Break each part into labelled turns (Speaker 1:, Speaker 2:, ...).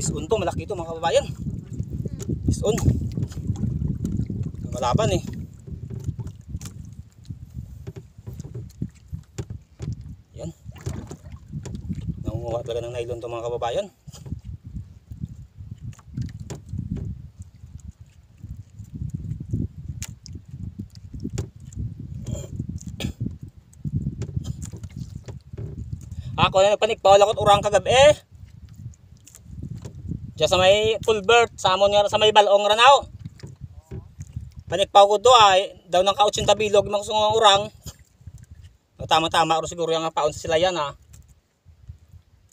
Speaker 1: Bison to, malaki ito mga kababayan. Bison. Malaban eh. Yan. Nangunguha talaga ng nylon to mga kababayan. Ako na nagpanikpaw lakot urang kagabi eh. Diyan sa may Pulbert, sa amon nga sa may Balong Ranaw. Panikpaw ko do ay daw nang ka-80 bilog makusong urang. Tama-tama ro siguro yung paon sa sila yan ha.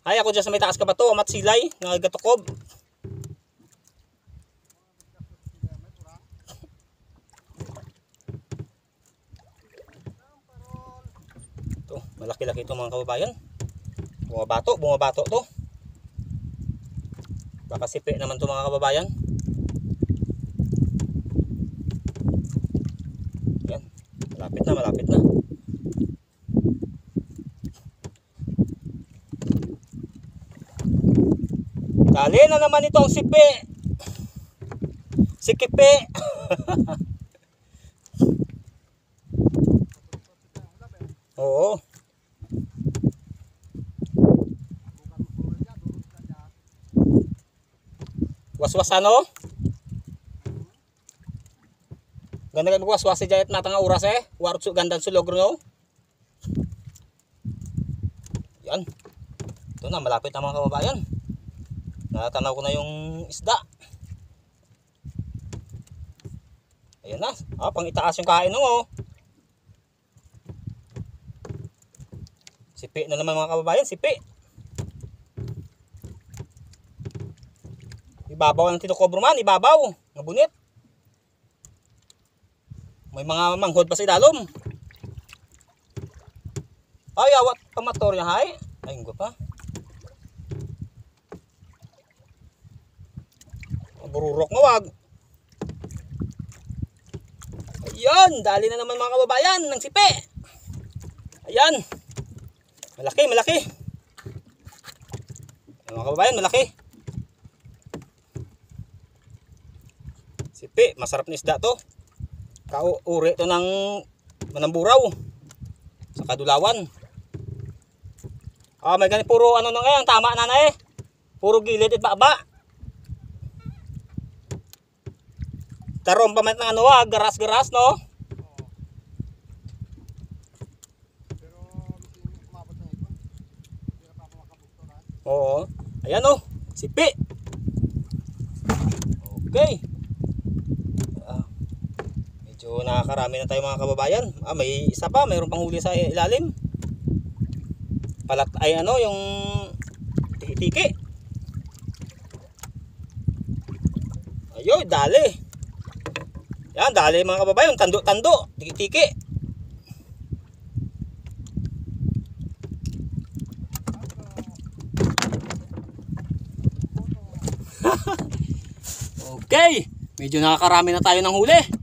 Speaker 1: Ay ako diyan sa may taas ka ba to, amat silay, nagatukob. To, malaki-laki ito mga kababayan. Bumabato to. Baka sipi naman to mga kababayan. Yan, malapit na. Dali na naman itong sipi. Sikipi. Oo. Waswas ano? Ganda kayo magwaswas si Jayat natang oras eh. Warot su gandang sulogro no. Yan. Ito na, malapit na mga kababayan. Natanaw ko na yung isda. Ayan na. Pang itaas yung kain no. Sipi na naman mga kababayan, sipi. Ibabaw ng tinukobro man, ibabaw. Ngabunit. May mga manghod pa sa ilalom. Ay, awat pamator niya, hay. Ay, hindi pa. Bururok nga wag. Ayan, dali na naman mga kababayan ng sipi. Ayan. Malaki. Mga kababayan, malaki. Sipi, masarap na isda to. Kauri to ng manamburaw sa Kadulawan. May ganit puro ano nang ngayon, tama na eh. Puro gilid at baba. Tarom pa man ng ano garas-garas no. Oo. Ayan oh, sipi. Okay. Medyo nakakarami na tayo mga kababayan. May isa pa, mayroon pang huli sa ilalim. Palat ay ano, yung tiki-tiki. Ayun, dali. Yan, dali mga kababayan, tando-tando, tiki-tiki. Okay, medyo nakakarami na tayo ng huli.